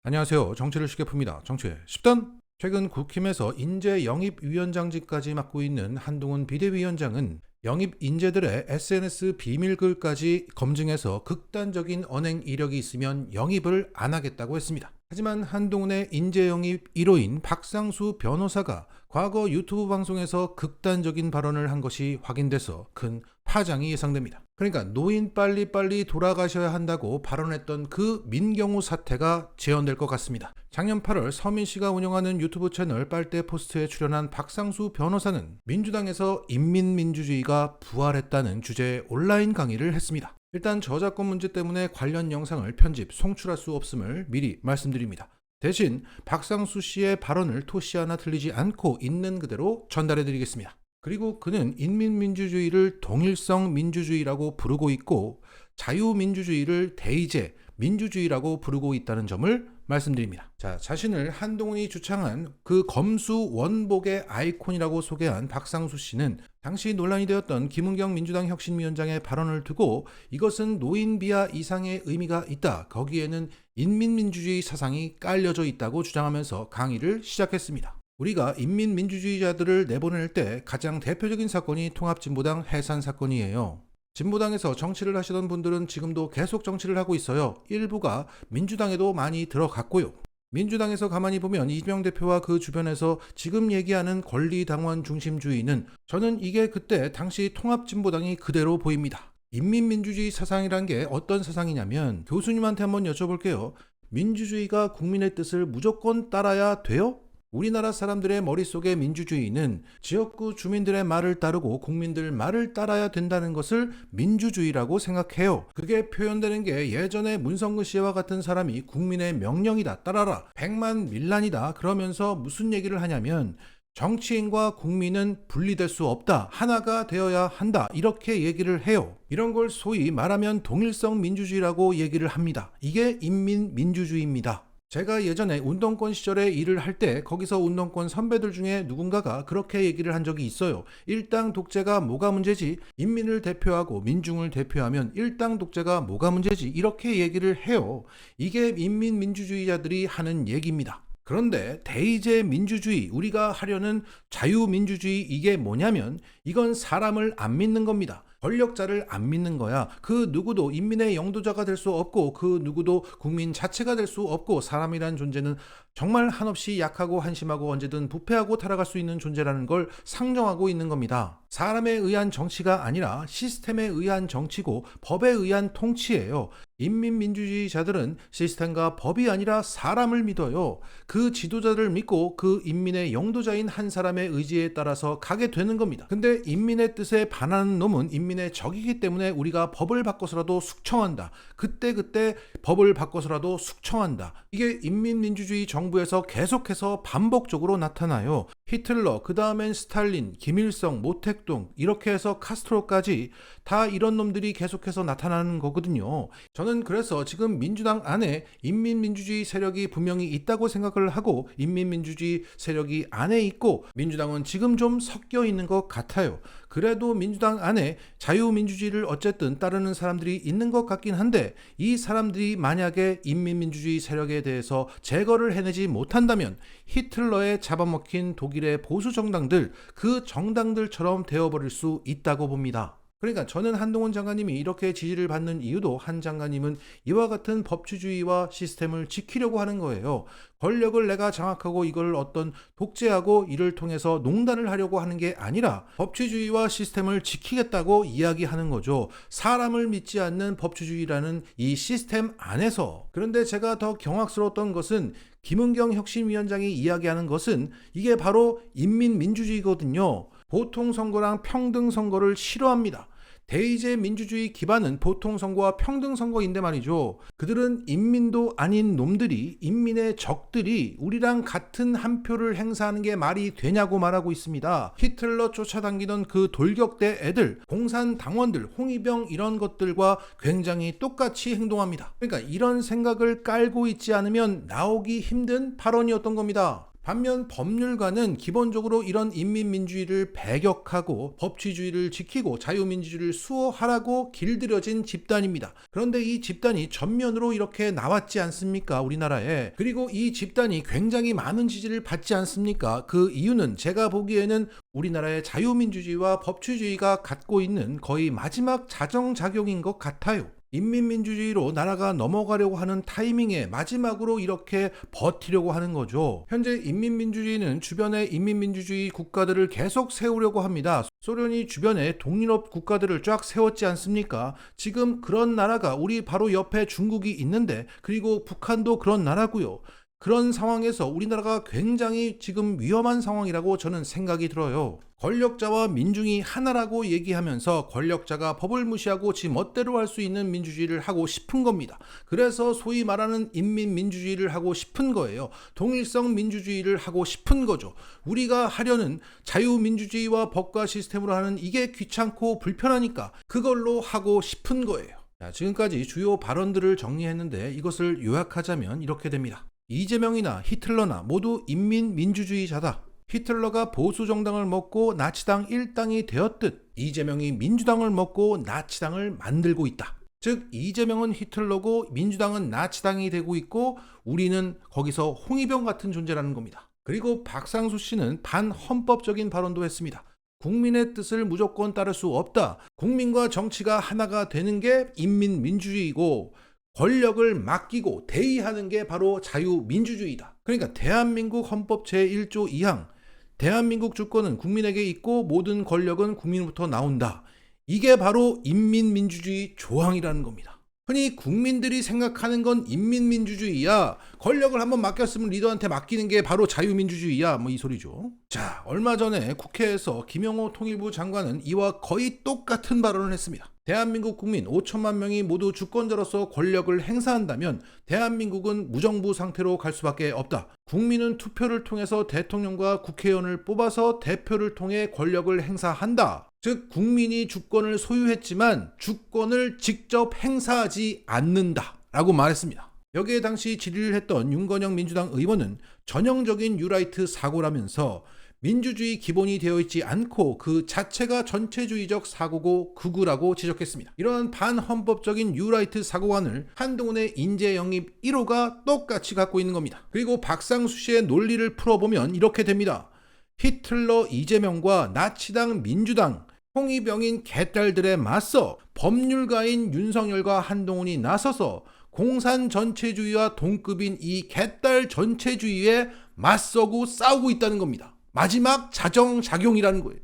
안녕하세요. 정치를 쉽게 풉니다. 정치의 10단. 최근 국힘에서 인재 영입위원장직까지 맡고 있는 한동훈 비대위원장은 영입 인재들의 SNS 비밀글까지 검증해서 극단적인 언행 이력이 있으면 영입을 안 하겠다고 했습니다. 하지만 한동훈의 인재 영입 1호인 박상수 변호사가 과거 유튜브 방송에서 극단적인 발언을 한 것이 확인돼서 큰 파장이 예상됩니다. 그러니까 노인 빨리빨리 돌아가셔야 한다고 발언했던 그 민경우 사태가 재현될 것 같습니다. 작년 8월 서민 씨가 운영하는 유튜브 채널 빨대 포스트에 출연한 박상수 변호사는 민주당에서 인민민주주의가 부활했다는 주제의 온라인 강의를 했습니다. 일단 저작권 문제 때문에 관련 영상을 편집, 송출할 수 없음을 미리 말씀드립니다. 대신 박상수 씨의 발언을 토시 하나 틀리지 않고 있는 그대로 전달해 드리겠습니다. 그리고 그는 인민민주주의를 동일성 민주주의라고 부르고 있고 자유민주주의를 대의제 민주주의라고 부르고 있다는 점을 말씀드립니다. 자신을 한동훈이 주창한 그 검수 원복의 아이콘이라고 소개한 박상수 씨는 당시 논란이 되었던 김은경 민주당 혁신위원장의 발언을 두고 이것은 노인 비하 이상의 의미가 있다. 거기에는 인민민주주의 사상이 깔려져 있다고 주장하면서 강의를 시작했습니다. 우리가 인민민주주의자들을 내보낼 때 가장 대표적인 사건이 통합진보당 해산 사건이에요. 진보당에서 정치를 하시던 분들은 지금도 계속 정치를 하고 있어요. 일부가 민주당에도 많이 들어갔고요. 민주당에서 가만히 보면 이재명 대표와 그 주변에서 지금 얘기하는 권리당원 중심주의는 저는 이게 그때 당시 통합진보당이 그대로 보입니다. 인민민주주의 사상이란 게 어떤 사상이냐면 교수님한테 한번 여쭤볼게요. 민주주의가 국민의 뜻을 무조건 따라야 돼요? 우리나라 사람들의 머릿속에 민주주의는 지역구 주민들의 말을 따르고 국민들 말을 따라야 된다는 것을 민주주의라고 생각해요. 그게 표현되는 게 예전에 문성근 씨와 같은 사람이 국민의 명령이다 따라라 100만 밀란이다 그러면서 무슨 얘기를 하냐면 정치인과 국민은 분리될 수 없다. 하나가 되어야 한다. 이렇게 얘기를 해요. 이런 걸 소위 말하면 동일성 민주주의라고 얘기를 합니다. 이게 인민민주주의입니다. 제가 예전에 운동권 시절에 일을 할 때 거기서 운동권 선배들 중에 누군가가 그렇게 얘기를 한 적이 있어요. 일당 독재가 뭐가 문제지? 인민을 대표하고 민중을 대표하면 일당 독재가 뭐가 문제지? 이렇게 얘기를 해요. 이게 인민민주주의자들이 하는 얘기입니다. 그런데 대의제 민주주의, 우리가 하려는 자유민주주의 이게 뭐냐면 이건 사람을 안 믿는 겁니다. 권력자를 안 믿는 거야. 그 누구도 인민의 영도자가 될 수 없고 그 누구도 국민 자체가 될 수 없고 사람이란 존재는 정말 한없이 약하고 한심하고 언제든 부패하고 타락할 수 있는 존재라는 걸 상정하고 있는 겁니다. 사람에 의한 정치가 아니라 시스템에 의한 정치고 법에 의한 통치예요. 인민민주주의자들은 시스템과 법이 아니라 사람을 믿어요. 그 지도자를 믿고 그 인민의 영도자인 한 사람의 의지에 따라서 가게 되는 겁니다. 근데 인민의 뜻에 반하는 놈은 인민의 적이기 때문에 우리가 법을 바꿔서라도 숙청한다. 그때 법을 바꿔서라도 숙청한다. 이게 인민민주주의 정부에서 계속해서 반복적으로 나타나요. 히틀러, 그 다음엔 스탈린, 김일성, 모택동 이렇게 해서 카스트로까지 다 이런 놈들이 계속해서 나타나는 거거든요. 저는 그래서 지금 민주당 안에 인민민주주의 세력이 분명히 있다고 생각을 하고 인민민주주의 세력이 안에 있고 민주당은 지금 좀 섞여 있는 것 같아요. 그래도 민주당 안에 자유민주주의를 어쨌든 따르는 사람들이 있는 것 같긴 한데 이 사람들이 만약에 인민민주주의 세력에 대해서 제거를 해내지 못한다면 히틀러에 잡아먹힌 독일의 보수 정당들, 그 정당들처럼 되어버릴 수 있다고 봅니다. 그러니까 저는 한동훈 장관님이 이렇게 지지를 받는 이유도 한 장관님은 이와 같은 법치주의와 시스템을 지키려고 하는 거예요. 권력을 내가 장악하고 이걸 어떤 독재하고 이를 통해서 농단을 하려고 하는 게 아니라 법치주의와 시스템을 지키겠다고 이야기하는 거죠. 사람을 믿지 않는 법치주의라는 이 시스템 안에서. 그런데 제가 더 경악스러웠던 것은 김은경 혁신위원장이 이야기하는 것은 이게 바로 인민민주주의거든요. 보통선거랑 평등선거를 싫어합니다. 대의제 민주주의 기반은 보통선거와 평등선거인데 말이죠. 그들은 인민도 아닌 놈들이, 인민의 적들이 우리랑 같은 한 표를 행사하는 게 말이 되냐고 말하고 있습니다. 히틀러 쫓아당기던 그 돌격대 애들, 공산당원들, 홍위병 이런 것들과 굉장히 똑같이 행동합니다. 그러니까 이런 생각을 깔고 있지 않으면 나오기 힘든 발언이었던 겁니다. 반면 법률가는 기본적으로 이런 인민민주주의를 배격하고 법치주의를 지키고 자유민주주의를 수호하라고 길들여진 집단입니다. 그런데 이 집단이 전면으로 이렇게 나왔지 않습니까? 우리나라에. 그리고 이 집단이 굉장히 많은 지지를 받지 않습니까? 그 이유는 제가 보기에는 우리나라의 자유민주주의와 법치주의가 갖고 있는 거의 마지막 자정작용인 것 같아요. 인민민주주의로 나라가 넘어가려고 하는 타이밍에 마지막으로 이렇게 버티려고 하는 거죠. 현재 인민민주주의는 주변에 인민민주주의 국가들을 계속 세우려고 합니다. 소련이 주변에 동유럽 국가들을 쫙 세웠지 않습니까? 지금 그런 나라가 우리 바로 옆에 중국이 있는데, 그리고 북한도 그런 나라고요. 그런 상황에서 우리나라가 굉장히 지금 위험한 상황이라고 저는 생각이 들어요. 권력자와 민중이 하나라고 얘기하면서 권력자가 법을 무시하고 지 멋대로 할 수 있는 민주주의를 하고 싶은 겁니다. 그래서 소위 말하는 인민민주주의를 하고 싶은 거예요. 동일성 민주주의를 하고 싶은 거죠. 우리가 하려는 자유민주주의와 법과 시스템으로 하는 이게 귀찮고 불편하니까 그걸로 하고 싶은 거예요. 자, 지금까지 주요 발언들을 정리했는데 이것을 요약하자면 이렇게 됩니다. 이재명이나 히틀러나 모두 인민민주주의자다. 히틀러가 보수정당을 먹고 나치당 일당이 되었듯 이재명이 민주당을 먹고 나치당을 만들고 있다. 즉 이재명은 히틀러고 민주당은 나치당이 되고 있고 우리는 거기서 홍위병 같은 존재라는 겁니다. 그리고 박상수 씨는 반헌법적인 발언도 했습니다. 국민의 뜻을 무조건 따를 수 없다. 국민과 정치가 하나가 되는 게 인민민주주의고 권력을 맡기고 대의하는 게 바로 자유민주주의다. 그러니까 대한민국 헌법 제1조 2항 대한민국 주권은 국민에게 있고 모든 권력은 국민으로부터 나온다. 이게 바로 인민민주주의 조항이라는 겁니다. 흔히 국민들이 생각하는 건 인민민주주의야. 권력을 한번 맡겼으면 리더한테 맡기는 게 바로 자유민주주의야. 뭐 이 소리죠. 자, 얼마 전에 국회에서 김영호 통일부 장관은 이와 거의 똑같은 발언을 했습니다. 대한민국 국민 5천만 명이 모두 주권자로서 권력을 행사한다면 대한민국은 무정부 상태로 갈 수밖에 없다. 국민은 투표를 통해서 대통령과 국회의원을 뽑아서 대표를 통해 권력을 행사한다. 즉 국민이 주권을 소유했지만 주권을 직접 행사하지 않는다 라고 말했습니다. 여기에 당시 질의를 했던 윤건영 민주당 의원은 전형적인 뉴라이트 사고라면서 민주주의 기본이 되어 있지 않고 그 자체가 전체주의적 사고고 극우라고 지적했습니다. 이러한 반헌법적인 뉴라이트 사고관을 한동훈의 인재 영입 1호가 똑같이 갖고 있는 겁니다. 그리고 박상수 씨의 논리를 풀어보면 이렇게 됩니다. 히틀러 이재명과 나치당 민주당 홍위병인 개딸들에 맞서 법률가인 윤석열과 한동훈이 나서서 공산 전체주의와 동급인 이 개딸 전체주의에 맞서고 싸우고 있다는 겁니다. 마지막 자정작용이라는 거예요.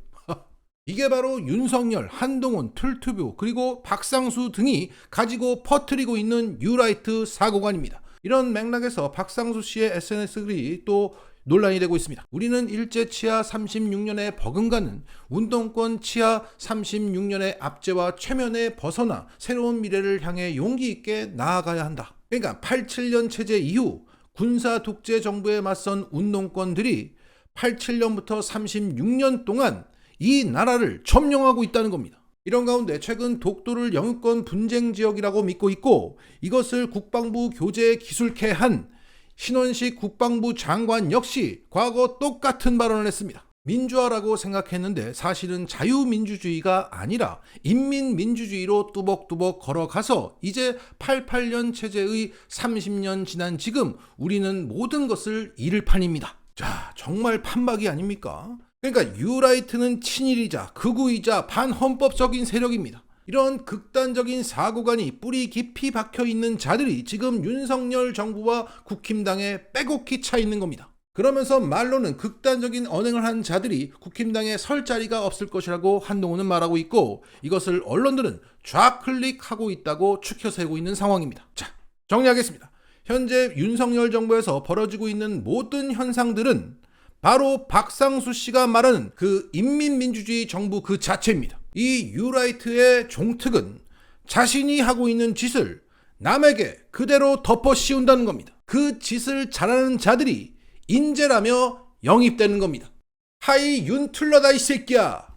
이게 바로 윤석열, 한동훈, 툴투뷰 그리고 박상수 등이 가지고 퍼뜨리고 있는 뉴라이트 사고관입니다. 이런 맥락에서 박상수 씨의 SNS 글이 또 논란이 되고 있습니다. 우리는 일제 치하 36년의 버금가는 운동권 치하 36년의 압제와 최면에 벗어나 새로운 미래를 향해 용기 있게 나아가야 한다. 그러니까 87년 체제 이후 군사 독재 정부에 맞선 운동권들이 87년부터 36년 동안 이 나라를 점령하고 있다는 겁니다. 이런 가운데 최근 독도를 영유권 분쟁 지역이라고 믿고 있고 이것을 국방부 교재에 기술케 한 신원식 국방부 장관 역시 과거 똑같은 발언을 했습니다. 민주화라고 생각했는데 사실은 자유민주주의가 아니라 인민민주주의로 뚜벅뚜벅 걸어가서 이제 88년 체제의 30년 지난 지금 우리는 모든 것을 잃을 판입니다. 자, 정말 판박이 아닙니까? 그러니까 뉴라이트는 친일이자 극우이자 반헌법적인 세력입니다. 이런 극단적인 사고관이 뿌리 깊이 박혀있는 자들이 지금 윤석열 정부와 국힘당에 빼곡히 차 있는 겁니다. 그러면서 말로는 극단적인 언행을 한 자들이 국힘당에 설 자리가 없을 것이라고 한동훈은 말하고 있고 이것을 언론들은 좌클릭하고 있다고 추켜 세우고 있는 상황입니다. 자, 정리하겠습니다. 현재 윤석열 정부에서 벌어지고 있는 모든 현상들은 바로 박상수 씨가 말하는 그 인민민주주의 정부 그 자체입니다. 이 뉴라이트의 종특은 자신이 하고 있는 짓을 남에게 그대로 덮어 씌운다는 겁니다. 그 짓을 잘하는 자들이 인재라며 영입되는 겁니다. 하이 윤툴러다 이 새끼야.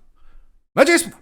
마치겠습니다.